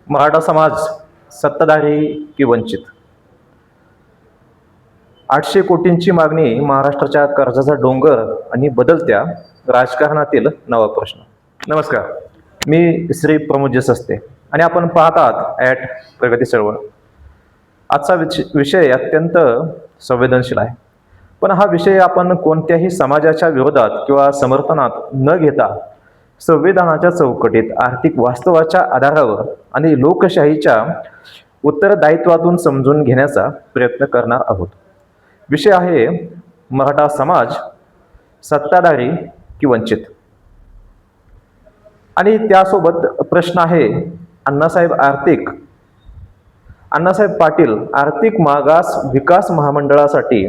मराठा समाज सत्ताधारी की वंचित? 800 कोटींची मागणी, महाराष्ट्राच्या कर्जाचा डोंगर आणि बदलत्या राजकारणातील नवा प्रश्न. नमस्कार, मी श्री प्रमोद सस्ते आणि आपण पाहत आहात ॲट प्रगती चळवळ. आजचा विषय अत्यंत संवेदनशील आहे, पण हा विषय आपण कोणत्याही समाजाच्या विरोधात किंवा समर्थनात न घेता संविधानाच्या चौकटीत, आर्थिक वास्तवाच्या आधारावर आणि लोकशाहीच्या उत्तरदायित्वातून समजून घेण्याचा प्रयत्न करणार आहोत. विषय आहे मराठा समाज सत्ताधारी की वंचित. आणि त्यासोबत प्रश्न आहे अण्णासाहेब पाटील आर्थिक मागास विकास महामंडळासाठी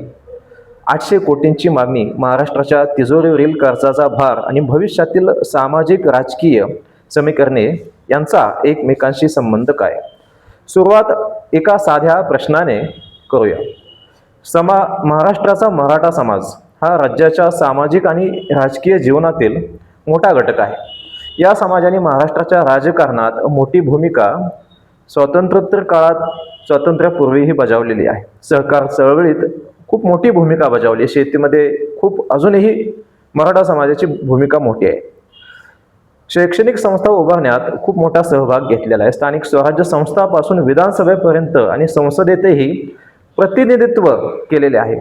800 कोटींची मागणी, महाराष्ट्राच्या तिजोरीवरील कर्जाचा भार आणि भविष्यातील सामाजिक राजकीय समीकरणे यांचा एकमेकांशी संबंध काय? सुरुवात एका साध्या प्रश्नाने करूया. महाराष्ट्राचा मराठा समाज हा राज्याच्या सामाजिक आणि राजकीय जीवनातील मोठा घटक आहे. या समाजाने महाराष्ट्राच्या राजकारणात मोठी भूमिका स्वातंत्र्योत्तर काळात, स्वातंत्र्यापूर्वीही बजावलेली आहे. सहकार चळवळीत खूप मोठी भूमिका बजावली. शेतीमध्ये अजूनही मराठा समाजाची भूमिका मोठी आहे. शैक्षणिक संस्था उभारण्यात खूप मोठा सहभाग घेतलेला आहे. स्थानिक स्वराज्य संस्थांपासून विधानसभेपर्यंत आणि संसदेतही प्रतिनिधित्व केलेले आहे.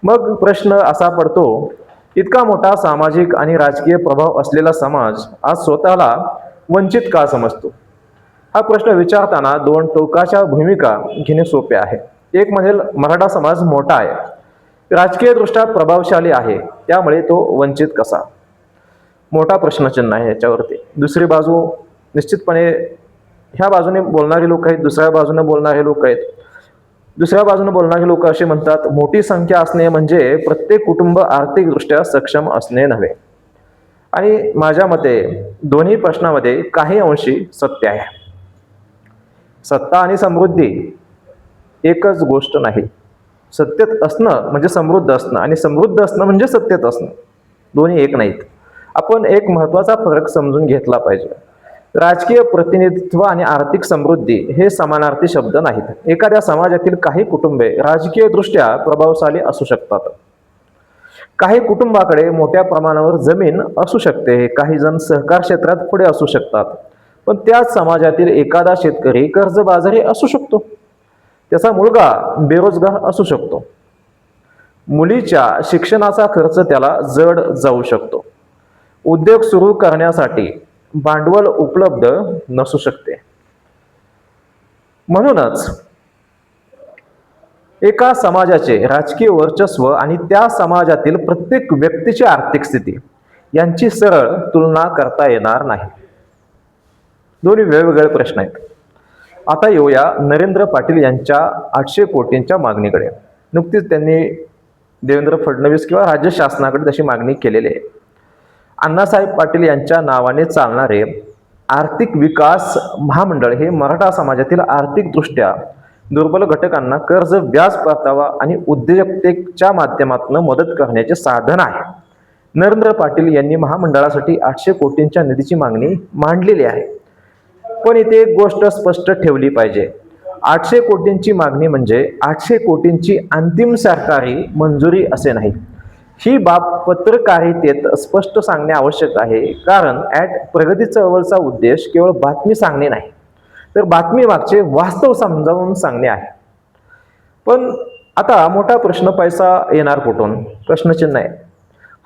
मग प्रश्न असा पडतो, इतका मोठा सामाजिक आणि राजकीय प्रभाव असलेला समाज आज स्वतःला वंचित का समजतो? हा प्रश्न विचारताना दोन टोकाच्या भूमिका घेणे सोपे आहे. एक म्हणजे मराठा समाज मोठा आहे, राजकीय दृष्ट्या प्रभावशाली आहे, त्यामुळे तो वंचित कसा? मोठा प्रश्नचिन्ह आहे याच्यावरती. दुसरी बाजू निश्चितपणे ह्या बाजूने बोलणारे लोक आहेत, दुसऱ्या बाजूने बोलणारे लोक आहेत. दुसऱ्या बाजूने बोलणारे लोक असे म्हणतात, मोठी संख्या असणे म्हणजे प्रत्येक कुटुंब आर्थिकदृष्ट्या सक्षम असणे नव्हे. आणि माझ्या मते दोन्ही प्रश्नामध्ये काही अंशी सत्य आहे. सत्ता आणि समृद्धी एकच गोष्ट नाही. सत्तेत असणं म्हणजे समृद्ध असणं आणि समृद्ध असणं म्हणजे सत्तेत असणं, दोन्ही एक नाहीत. आपण एक महत्त्वाचा फरक समजून घेतला पाहिजे. राजकीय प्रतिनिधित्व आणि आर्थिक समृद्धी हे समानार्थी शब्द नाहीत. एखाद्या समाजातील काही कुटुंबे राजकीय दृष्ट्या प्रभावशाली असू शकतात. काही कुटुंबाकडे मोठ्या प्रमाणावर जमीन असू शकते. काही जण सहकार क्षेत्रात पुढे असू शकतात. पण त्याच समाजातील एखादा शेतकरी कर्जबाजारी असू शकतो. त्याचा मुलगा बेरोजगार असू शकतो. मुलीच्या शिक्षणाचा खर्च त्याला जड जाऊ शकतो. उद्योग सुरू करण्यासाठी भांडवल उपलब्ध नसू शकते. म्हणूनच एका समाजाचे राजकीय वर्चस्व आणि त्या समाजातील प्रत्येक व्यक्तीची आर्थिक स्थिती यांची सरळ तुलना करता येणार नाही. दोन्ही वेगवेगळे प्रश्न आहेत. आता येऊया नरेंद्र पाटील यांच्या 800 कोटींच्या मागणीकडे. नुकतीच त्यांनी देवेंद्र फडणवीस किंवा राज्य शासनाकडे तशी मागणी केलेली आहे. अण्णासाहेब पाटील यांच्या नावाने चालणारे आर्थिक विकास महामंडळ हे मराठा समाजातील आर्थिकदृष्ट्या दुर्बल घटकांना कर्ज, व्याज परतावा आणि उद्योजकतेच्या माध्यमातून मदत करण्याचे साधन आहे. नरेंद्र पाटील यांनी महामंडळासाठी 800 कोटींच्या निधीची मागणी मांडलेली आहे. पण इथे एक गोष्ट स्पष्ट ठेवली पाहिजे. 800 कोटींची मागणी म्हणजे 800 कोटींची अंतिम सरकारी मंजुरी असे नाही. ही बाब पत्रकारितेत स्पष्ट सांगणे आवश्यक आहे. कारण प्रगती चळवळचा उद्देश केवळ बातमी सांगणे नाही, तर बातमी मागचे वास्तव समजावून सांगणे आहे. पण आता मोठा प्रश्न, पैसा येणार कुठून? प्रश्नचिन्ह आहे.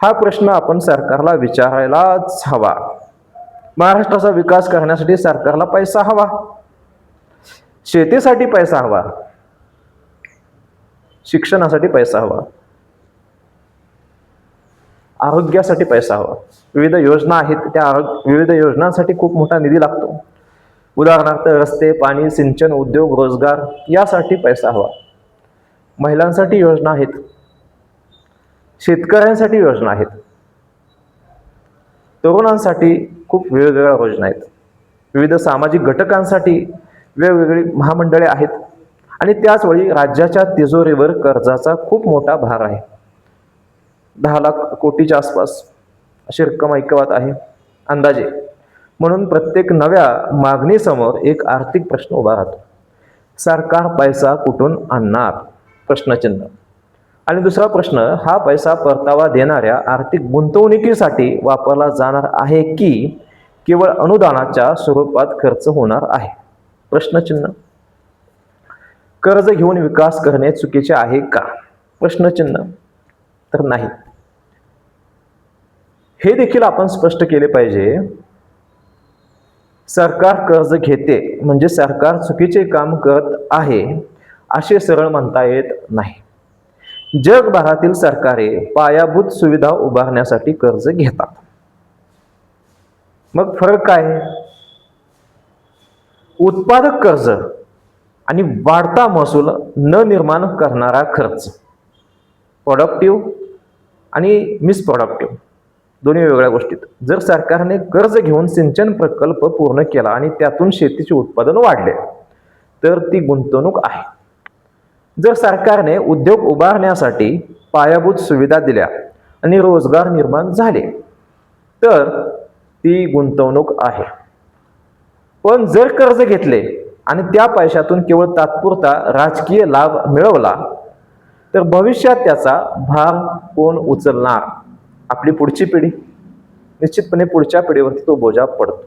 हा प्रश्न आपण सरकारला विचारायलाच हवा. महाराष्ट्राचा विकास करण्यासाठी सरकारला पैसा हवा, शेतीसाठी पैसा हवा, शिक्षणासाठी पैसा हवा, आरोग्यासाठी पैसा हवा. विविध योजना आहेत, त्या विविध योजनांसाठी खूप मोठा निधी लागतो. उदाहरणार्थ रस्ते, पाणी, सिंचन, उद्योग, रोजगार यासाठी पैसा हवा. महिलांसाठी योजना आहेत, शेतकऱ्यांसाठी योजना आहेत, तरुणांसाठी खूप वेगवेगळ्या योजना आहेत. विविध सामाजिक घटकांसाठी वेगवेगळी महामंडळे आहेत. आणि त्याचवेळी राज्याच्या तिजोरीवर कर्जाचा खूप मोठा भार आहे. 10 लाख कोटीच्या आसपास अशी रक्कम ऐकवात आहे अंदाजे. म्हणून प्रत्येक नव्या मागणीसमोर एक आर्थिक प्रश्न उभा राहतो. सरकार पैसा कुठून आणणार? प्रश्नचिन्ह. आणि दुसरा प्रश्न, हा पैसा परतावा देणाऱ्या आर्थिक गुंतवणुकीसाठी वापरला जाणार आहे की केवळ अनुदानाच्या स्वरूपात खर्च होणार आहे? प्रश्नचिन्ह. कर्ज घेऊन विकास करणे चुकीचे आहे का? प्रश्नचिन्ह. तर नाही. हे देखील आपण स्पष्ट केले पाहिजे. सरकार कर्ज घेते म्हणजे सरकार चुकीचे काम करत आहे असे सरळ म्हणता येत नाही. जगभरातील सरकारे पायाभूत सुविधा उभारण्यासाठी कर्ज घेतात. मग फरक काय? उत्पादक कर्ज आणि वाढता महसूल न निर्माण करणारा खर्च. प्रोडक्टिव्ह आणि मिसप्रोडक्टिव्ह दोन्ही वेगळ्या गोष्टीत. जर सरकारने कर्ज घेऊन सिंचन प्रकल्प पूर्ण केला आणि त्यातून शेतीचे उत्पादन वाढले तर ती गुंतवणूक आहे. जर सरकारने उद्योग उभारण्यासाठी पायाभूत सुविधा दिल्या आणि रोजगार निर्माण झाले तर ती गुंतवणूक आहे. पण जर कर्ज घेतले आणि त्या पैशातून केवळ तात्पुरता राजकीय लाभ मिळवला तर भविष्यात त्याचा भार कोण उचलणार? आपली पुढची पिढी. निश्चितपणे पुढच्या पिढीवरती तो बोजा पडतो.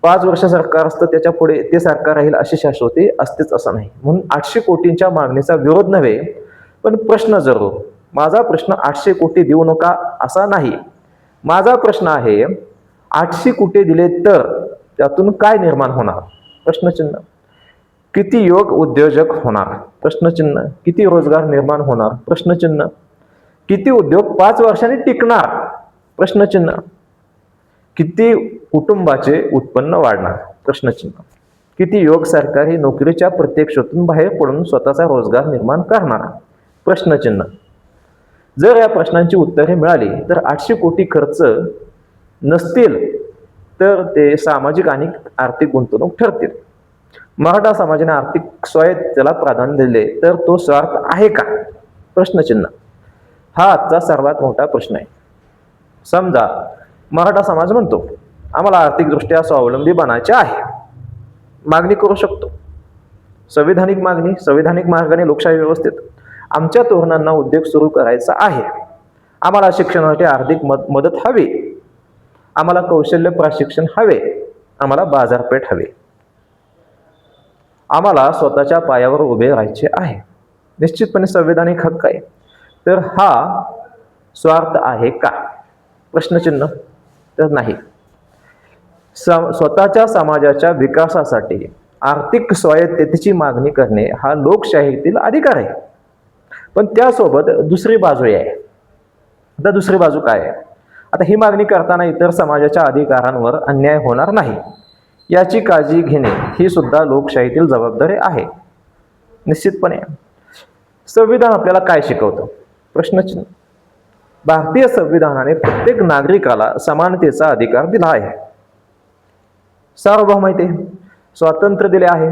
5 वर्ष सरकार असतं, त्याच्या पुढे ते सरकार राहील अशी शाश्वती असतेच असं नाही. म्हणून 800 कोटींच्या मागणीचा विरोध नव्हे, पण प्रश्न जरूर. माझा प्रश्न 800 कोटी देऊ नका असा नाही. माझा प्रश्न आहे 800 कोटी दिले तर त्यातून काय निर्माण होणार? प्रश्नचिन्ह. किती योग उद्योजक होणार? प्रश्नचिन्ह. किती रोजगार निर्माण होणार? प्रश्नचिन्ह. किती उद्योग 5 वर्षांनी टिकणार? प्रश्नचिन्ह. किती कुटुंबाचे उत्पन्न वाढणार? प्रश्नचिन्ह. किती योग सरकारी नोकरीच्या प्रत्यक्षातून बाहेर पडून स्वतःचा रोजगार निर्माण करणार? प्रश्नचिन्ह. जर या प्रश्नांची उत्तरे मिळाली तर 800 कोटी खर्च नसतील तर ते सामाजिक आणि आर्थिक गुंतवणूक ठरतील. मराठा समाजाने आर्थिक स्वायत्तेला प्राधान्य दिले तर तो स्वार्थ आहे का? प्रश्नचिन्ह. हा आजचा सर्वात मोठा प्रश्न आहे. समजा मराठा समाज म्हणतो आम्हाला आर्थिकदृष्ट्या स्वावलंबी बनायचे आहे, मागणी करू शकतो. संविधानिक मागणी, संविधानिक मार्गाने लोकशाही व्यवस्थेत आमच्या तरुणांना उद्योग सुरू करायचा आहे, आम्हाला शिक्षणासाठी आर्थिक मदत हवी, आम्हाला कौशल्य प्रशिक्षण हवे, आम्हाला बाजारपेठ हवी, आम्हाला स्वतःच्या पायावर उभे राहायचे आहे. निश्चितपणे संविधानिक हक्क आहे. तर हा स्वार्थ आहे का? प्रश्नचिन्ह. तर नाही. स्वतःच्या समाजाच्या विकासासाठी आर्थिक स्वायत्ततेची मागणी करणे हा लोकशाहीतील अधिकार आहे. पण त्यासोबत दुसरी बाजू आहे. आता दुसरी बाजू काय आहे? आता ही मागणी करताना इतर समाजाच्या अधिकारांवर अन्याय होणार नाही याची काळजी घेणे ही सुद्धा लोकशाहीतील जबाबदारी आहे. निश्चितपणे. संविधान आपल्याला काय शिकवतं? प्रश्नचिन्ह. भारतीय संविधानाने प्रत्येक नागरिकाला समानतेचा अधिकार दिला आहे, सार्वभौमते, स्वातंत्र्य दिले आहे,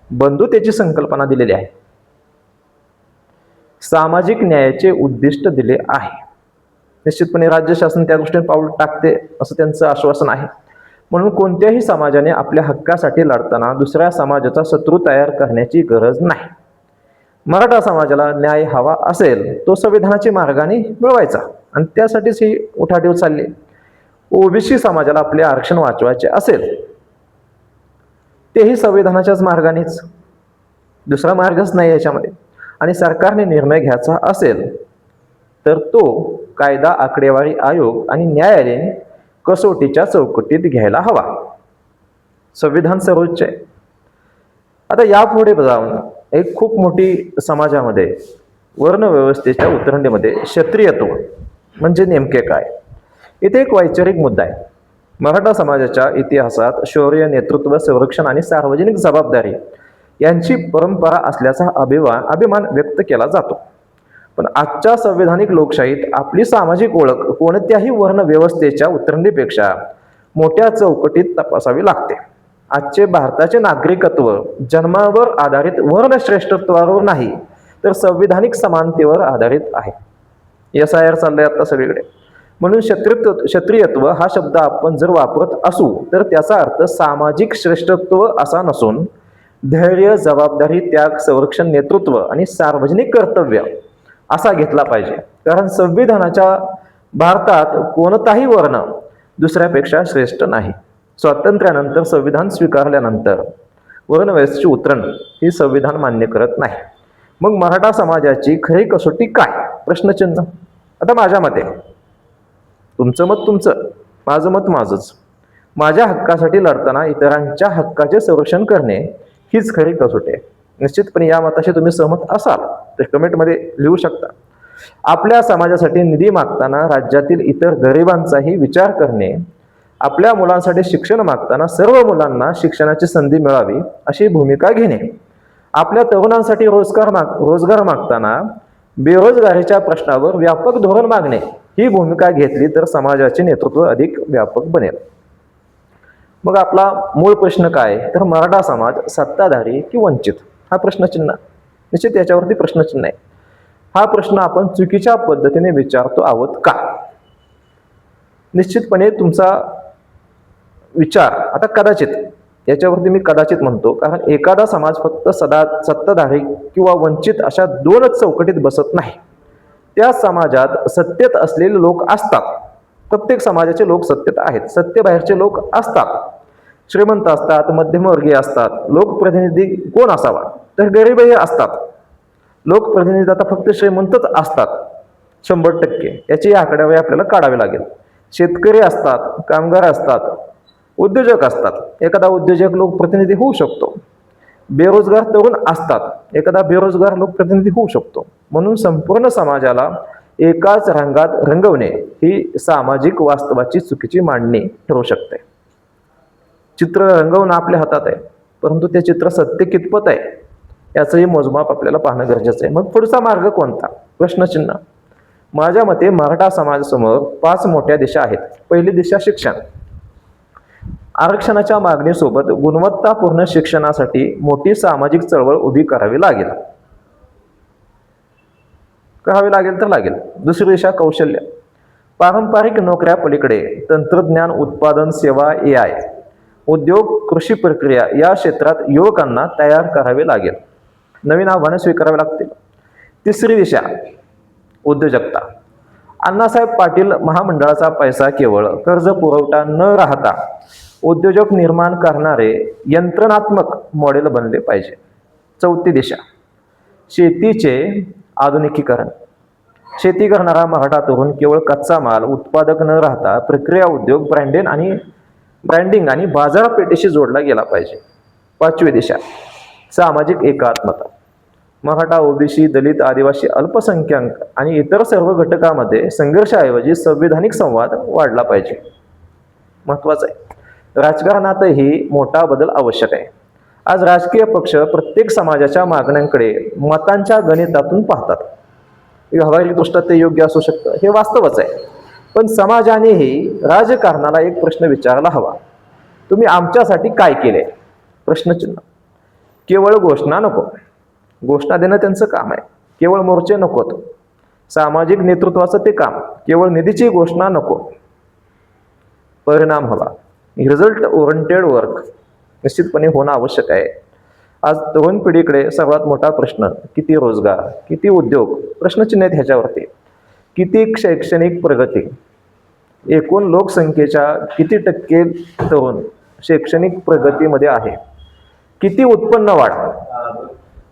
बंधुतेची संकल्पना दिलेली आहे, सामाजिक न्यायाचे उद्दिष्ट दिले आहे. निश्चितपणे राज्य शासन त्या दृष्टीने पाऊल टाकते असं त्यांचं आश्वासन आहे. म्हणून कोणत्याही समाजाने आपल्या हक्कासाठी लढताना दुसऱ्या समाजाचा शत्रू तयार करण्याची गरज नाही. मराठा समाजाला न्याय हवा असेल तो संविधानाच्या मार्गाने मिळवायचा आणि त्यासाठीच ही उठाठेव चालली. ओबीसी समाजाला आपले आरक्षण वाचवायचे असेल तेही संविधानाच्याच मार्गानेच, दुसरा मार्गच नाही याच्यामध्ये. आणि सरकारने निर्णय घ्यायचा असेल तर तो कायदा, आकडेवारी आयोग आणि न्यायालयीन कसोटीच्या चौकटीत घ्यायला हवा. संविधान सर्वोच्च आहे. आता यापुढे जाऊन एक खूप मोठी समाजामध्ये वर्ण व्यवस्थेच्या उतरंडीमध्ये क्षत्रियत्व म्हणजे नेमके काय, इथे एक वैचारिक मुद्दा आहे. मराठा समाजाच्या इतिहासात शौर्य, नेतृत्व, संरक्षण आणि सार्वजनिक जबाबदारी यांची परंपरा असल्याचा अभिमान व्यक्त केला जातो. पण आजच्या संविधानिक लोकशाहीत आपली सामाजिक ओळख कोणत्याही वर्ण व्यवस्थेच्या उतरंडीपेक्षा मोठ्या चौकटीत तपासावी लागते. आजचे भारताचे नागरिकत्व जन्मावर आधारित वर्णश्रेष्ठत्वावर नाही तर संविधानिक समानतेवर आधारित आहे. SIR चाललंय आता सगळीकडे. म्हणून क्षत्रियत्व हा शब्द आपण जर वापरत असू तर त्याचा अर्थ सामाजिक श्रेष्ठत्व असा नसून धैर्य, जबाबदारी, त्याग, संरक्षण, नेतृत्व आणि सार्वजनिक कर्तव्य असा घेतला पाहिजे. कारण संविधानाच्या भारतात कोणताही वर्ण दुसऱ्यापेक्षा श्रेष्ठ नाही. स्वातंत्र्यानंतर संविधान स्वीकारल्यानंतर वर्णव्यवस्थेची उतरण ही संविधान मान्य करत नाही. मग मराठा समाजाची खरी कसोटी काय? प्रश्नचिन्ह. आता माझ्या मते, तुमचं मत तुमचं, माझं मत माझंच. माझ्या हक्कासाठी लढताना इतरांच्या हक्काचे संरक्षण करणे हीच खरी कसोटी आहे. निश्चितपणे या मताशी तुम्ही सहमत असाल तर कमेंटमध्ये लिहू शकता. आपल्या समाजासाठी निधी मागताना राज्यातील इतर गरिबांचाही विचार करणे, आपल्या मुलांसाठी शिक्षण मागताना सर्व मुलांना शिक्षणाची संधी मिळावी अशी भूमिका घेणे, आपल्या तरुणांसाठी रोजगार मागताना बेरोजगारीच्या प्रश्नावर व्यापक धोरण मागणे ही भूमिका घेतली तर समाजाचे नेतृत्व अधिक व्यापक बनेल. मग आपला मूळ प्रश्न काय? तर मराठा समाज सत्ताधारी की वंचित हा प्रश्नचिन्ह. निश्चित याच्यावरती प्रश्नचिन्ह आहे. हा प्रश्न आपण चुकीच्या पद्धतीने विचारतो आहोत का? निश्चितपणे तुमचा विचार आता कदाचित, याच्यावरती मी कदाचित म्हणतो, कारण एखादा समाज फक्त सत्ताधारी किंवा वंचित अशा दोनच चौकटीत बसत नाही. त्या समाजात सत्तेत असलेले लोक असतात. प्रत्येक समाजाचे लोक सत्तेत आहेत. सत्तेबाहेरचे लोक असतात. श्रीमंत असतात, मध्यमवर्गीय असतात. लोकप्रतिनिधी कोण असावा? तर गरीबही असतात. लोकप्रतिनिधी आता फक्त श्रीमंतच असतात 100%. याची आकडेवारी आपल्याला काढावी लागेल. शेतकरी असतात, कामगार असतात, उद्योजक असतात. एखादा उद्योजक लोकप्रतिनिधी होऊ शकतो. बेरोजगार तरुण असतात. एखादा बेरोजगार लोकप्रतिनिधी होऊ शकतो. म्हणून संपूर्ण समाजाला एकाच रंगात रंगवणे ही सामाजिक वास्तवाची चुकीची मांडणी ठरू शकते. चित्र रंगवणं आपल्या हातात आहे, परंतु ते चित्र सत्य कितपत आहे याचंही मोजमाप आपल्याला पाहणं गरजेचं आहे. मग पुढचा मार्ग कोणता? प्रश्नचिन्ह. माझ्या मते मराठा समाजासमोर 5 मोठ्या दिशा आहेत. पहिली दिशा शिक्षण. आरक्षणाच्या मागणीसोबत गुणवत्तापूर्ण शिक्षणासाठी मोठी सामाजिक चळवळ उभी करावी लागेल. तर लागेल. दुसरी दिशा कौशल्य. पारंपरिक नोकऱ्या पलीकडे तंत्रज्ञान, उत्पादन, सेवा, AI, उद्योग, कृषी प्रक्रिया या क्षेत्रात युवकांना तयार करावे लागेल. नवीन आव्हाने स्वीकारावी लागतील. तिसरी दिशा उद्योजकता. अण्णासाहेब पाटील महामंडळाचा पैसा केवळ कर्ज पुरवठा न राहता उद्योजक निर्माण करणारे यंत्रणात्मक मॉडेल बनले पाहिजे. चौथी दिशा शेतीचे आधुनिकीकरण. शेती करणारा मराठा तरुण केवळ कच्चा माल उत्पादक न राहता प्रक्रिया उद्योग, ब्रँडिंग आणि बाजारपेठेशी जोडला गेला पाहिजे. पाचवी दिशा सामाजिक एकात्मता. मराठा, ओबीसी, दलित, आदिवासी, अल्पसंख्याक आणि इतर सर्व घटकांमध्ये संघर्षाऐवजी संविधानिक संवाद वाढला पाहिजे. महत्वाचं आहे. राजकारणातही मोठा बदल आवश्यक आहे. आज राजकीय पक्ष प्रत्येक समाजाच्या मागण्यांकडे मतांच्या गणितातून पाहतात. व्यावहारिक दृष्ट्या ते योग्य असू शकतं, हे वास्तवच आहे. पण समाजानेही राजकारणाला एक प्रश्न विचारायला हवा. तुम्ही आमच्यासाठी काय केले? प्रश्नचिन्ह. केवळ घोषणा नको. घोषणा देणं त्यांचं काम आहे. केवळ मोर्चे नकोत. सामाजिक नेतृत्वाचं ते काम. केवळ निधीची घोषणा नको. परिणाम हवा. रिझल्ट ओरिएंटेड वर्क निश्चितपणे होणं आवश्यक आहे. आज तरुण पिढीकडे सर्वात मोठा प्रश्न किती रोजगार, किती उद्योग प्रश्नचिन्ह आहेत ह्याच्यावरती. किती शैक्षणिक प्रगती, एकूण लोकसंख्येच्या किती टक्के तरुण शैक्षणिक प्रगतीमध्ये आहे, किती उत्पन्न वाढ,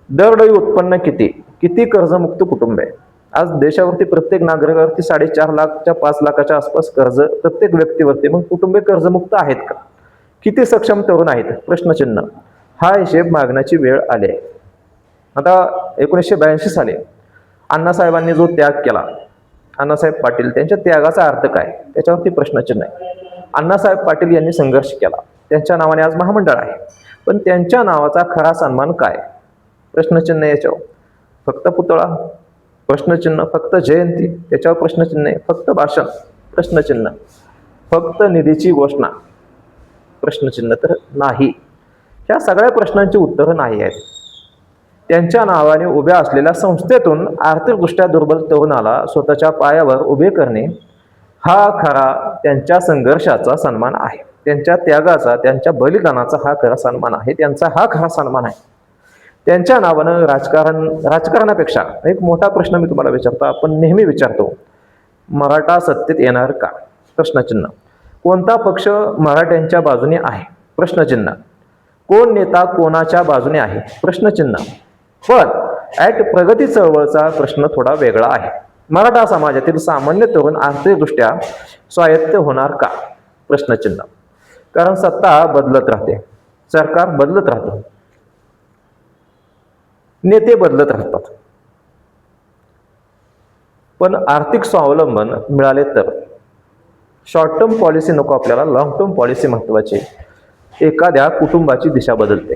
दरडोई उत्पन्न किती, किती कर्जमुक्त कुटुंब आहे. आज देशावरती प्रत्येक नागरिकावरती 4.5 लाखच्या 5 लाखाच्या आसपास कर्ज प्रत्येक व्यक्तीवरती. मग कुटुंबे कर्जमुक्त आहेत का? किती सक्षम तरुण आहेत? प्रश्नचिन्ह. हा हिशेब मागण्याची वेळ आली आहे. आता 1982 साली अण्णासाहेबांनी जो त्याग केला, अण्णासाहेब पाटील, त्यांच्या त्यागाचा अर्थ काय? त्याच्यावरती प्रश्नचिन्ह आहे. अण्णासाहेब पाटील यांनी संघर्ष केला. त्यांच्या नावाने आज महामंडळ आहे. पण त्यांच्या नावाचा खरा सन्मान काय? प्रश्नचिन्ह. याच्यावर फक्त पुतळा? प्रश्नचिन्ह. फक्त जयंती? त्याच्यावर प्रश्नचिन्ह आहे. फक्त भाषण? प्रश्नचिन्ह. फक्त निधीची घोषणा? प्रश्नचिन्ह. तर नाही. ह्या सगळ्या प्रश्नांची उत्तरं नाही आहेत. त्यांच्या नावाने उभ्या असलेल्या संस्थेतून आर्थिकदृष्ट्या दुर्बल तरुणाला स्वतःच्या पायावर उभे करणे, हा खरा त्यांच्या संघर्षाचा सन्मान आहे, त्यांच्या त्यागाचा, त्यांच्या बलिदानाचा हा खरा सन्मान आहे, त्यांचा हा खरा सन्मान आहे. त्यांच्या नावानं राजकारणापेक्षा एक मोठा प्रश्न मी तुम्हाला विचारतो, आपण नेहमी विचारतो, मराठा सत्तेत येणार का? प्रश्नचिन्ह. कोणता पक्ष मराठ्यांच्या बाजूने आहे? प्रश्नचिन्ह. कोण नेता कोणाच्या बाजूने आहे? प्रश्नचिन्ह. पण प्रगती चळवळचा प्रश्न थोडा वेगळा आहे. मराठा समाजातील सामान्य तरुण आर्थिकदृष्ट्या स्वायत्त होणार का? प्रश्नचिन्ह. कारण सत्ता बदलत राहते, सरकार बदलत राहतं, नेते बदलत राहतात, पण आर्थिक स्वावलंबन मिळाले तर. शॉर्ट टर्म पॉलिसी नको आपल्याला, लॉंग टर्म पॉलिसी महत्वाची. एखाद्या कुटुंबाची दिशा बदलते,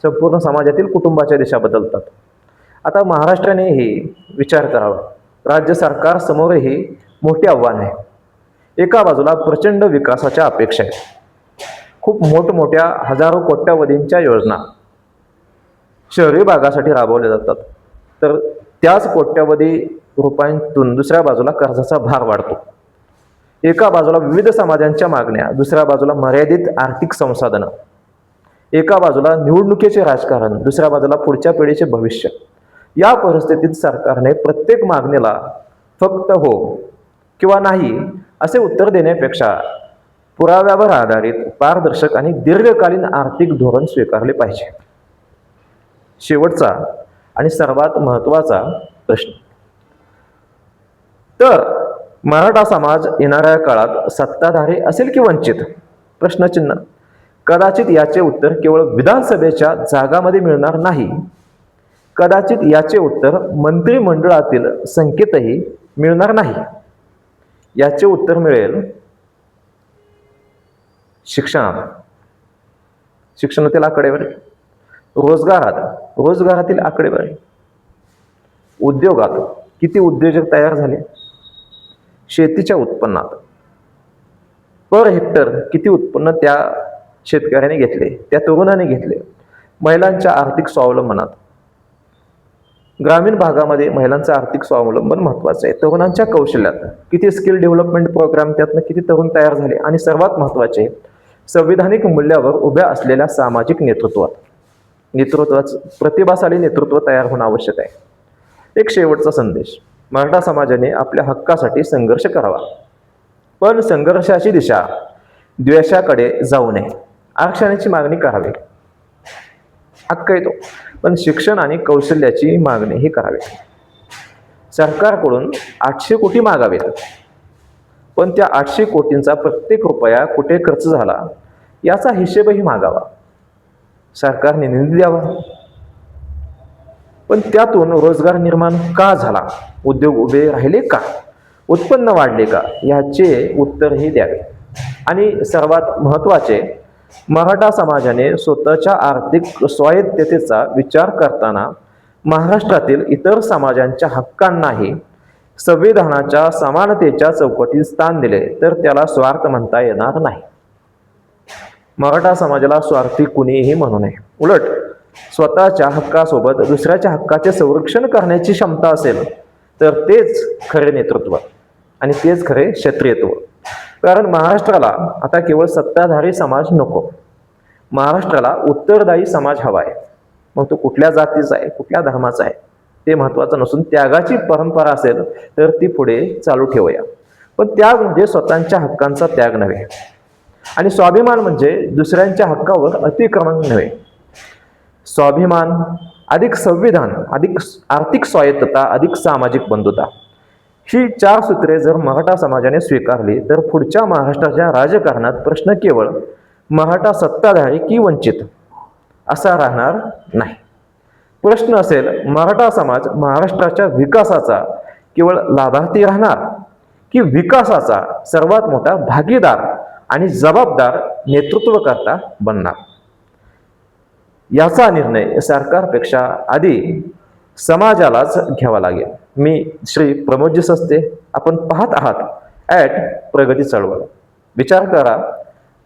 संपूर्ण समाजातील कुटुंबाच्या दिशा बदलतात. आता महाराष्ट्रानेही विचार करावा, राज्य सरकार समोरही मोठे आव्हान आहे. एका बाजूला प्रचंड विकासाच्या अपेक्षा आहेत, खूप मोठमोठ्या हजारो कोट्यावधींच्या योजना शहरी भागासाठी राबवल्या जातात, तर त्याच कोट्यावधी रुपयांतून दुसऱ्या बाजूला कर्जाचा भार वाढतो. एका बाजूला विविध समाजांच्या मागण्या, दुसऱ्या बाजूला मर्यादित आर्थिक संसाधनं, एका बाजूला निवडणुकीचे राजकारण, दुसऱ्या बाजूला पुढच्या पिढीचे भविष्य. या परिस्थितीत सरकारने प्रत्येक मागणीला फक्त हो किंवा नाही असे उत्तर देण्यापेक्षा पुराव्यावर आधारित पारदर्शक आणि दीर्घकालीन आर्थिक धोरण स्वीकारले पाहिजे. शेवटचा आणि सर्वात महत्त्वाचा प्रश्न, तर मराठा समाज येणाऱ्या काळात सत्ताधारी असेल की वंचित? प्रश्नचिन्ह. कदाचित याचे उत्तर केवळ विधानसभेच्या जागांमध्ये मिळणार नाही, कदाचित याचे उत्तर मंत्रिमंडळातील संख्येतही मिळणार नाही. याचे उत्तर मिळेल शिक्षणातील आकडेवारी, रोजगारातील आकडेवारी, उद्योगात किती उद्योजक तयार झाले, शेतीच्या उत्पन्नात पर हेक्टर किती उत्पन्न त्या शेतकऱ्याने घेतले, त्या तरुणाने घेतले, महिलांच्या आर्थिक स्वावलंबनात, ग्रामीण भागामध्ये महिलांचं आर्थिक स्वावलंबन महत्त्वाचं आहे, तरुणांच्या कौशल्यात किती स्किल डेव्हलपमेंट प्रोग्राम, त्यातनं किती तरुण तयार झाले, आणि सर्वात महत्त्वाचे संविधानिक मूल्यावर उभ्या असलेल्या सामाजिक नेतृत्वाचं प्रतिभाशाली नेतृत्व तयार होणं आवश्यक आहे. एक शेवटचा संदेश, मराठा समाजाने आपल्या हक्कासाठी संघर्ष करावा, पण संघर्षाची दिशा द्वेषाकडे जाऊ नये. आरक्षणाची मागणी करावी, हक्क येतो, पण शिक्षण आणि कौशल्याची मागणीही करावी. सरकारकडून 800 कोटी मागावेत, पण त्या 800 कोटींचा प्रत्येक रुपया कुठे खर्च झाला याचा हिशेबही मागावा. सरकारने निधी द्यावा, पण त्यातून रोजगार निर्माण का झाला, उद्योग उभे राहिले का, उत्पन्न वाढले का, याचे उत्तरही द्यावे. आणि सर्वात महत्त्वाचे, मराठा समाजाने स्वतःच्या आर्थिक स्वायत्ततेचा विचार करताना महाराष्ट्रातील इतर समाजांच्या हक्कांनाही संविधानाच्या समानतेच्या चौकटीत स्थान दिले तर त्याला स्वार्थ म्हणता येणार नाही. मराठा समाजाला स्वार्थी कुणीही म्हणू नये. उलट स्वतःच्या हक्कासोबत दुसऱ्याच्या हक्काचे संरक्षण करण्याची क्षमता असेल तर तेच खरे नेतृत्व आणि तेच खरे क्षत्रियत्व. कारण महाराष्ट्राला आता केवळ सत्ताधारी समाज नको, महाराष्ट्राला उत्तरदायी समाज हवा आहे. मग तो कुठल्या जातीचा आहे, कुठल्या धर्माचा आहे ते महत्त्वाचं नसून त्यागाची परंपरा असेल तर ती पुढे चालू ठेवूया. पण त्याग म्हणजे स्वतःच्या हक्कांचा त्याग नव्हे, आणि स्वाभिमान म्हणजे दुसऱ्यांच्या हक्कावर अतिक्रमण नव्हे. स्वाभिमान अधिक संविधान, अधिक आर्थिक स्वायत्तता, अधिक सामाजिक बंधुता, ही 4 सूत्रे जर मराठा समाजाने स्वीकारली तर पुढच्या महाराष्ट्राच्या राजकारणात प्रश्न केवळ मराठा सत्ताधारी की वंचित असा राहणार नाही. प्रश्न असेल मराठा समाज महाराष्ट्राच्या विकासाचा केवळ लाभार्थी राहणार की विकासाचा सर्वात मोठा भागीदार आणि जबाबदार नेतृत्वकर्ता बनणार. याचा निर्णय सरकारपेक्षा आधी समाजालाच घ्यावा लागेल. मी श्री प्रमोदजी सस्ते, आपण पाहत आहात प्रगती चळवळ. विचार करा,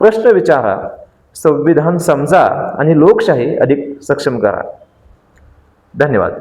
प्रश्न विचारा, संविधान समजा आणि लोकशाही अधिक सक्षम करा. धन्यवाद.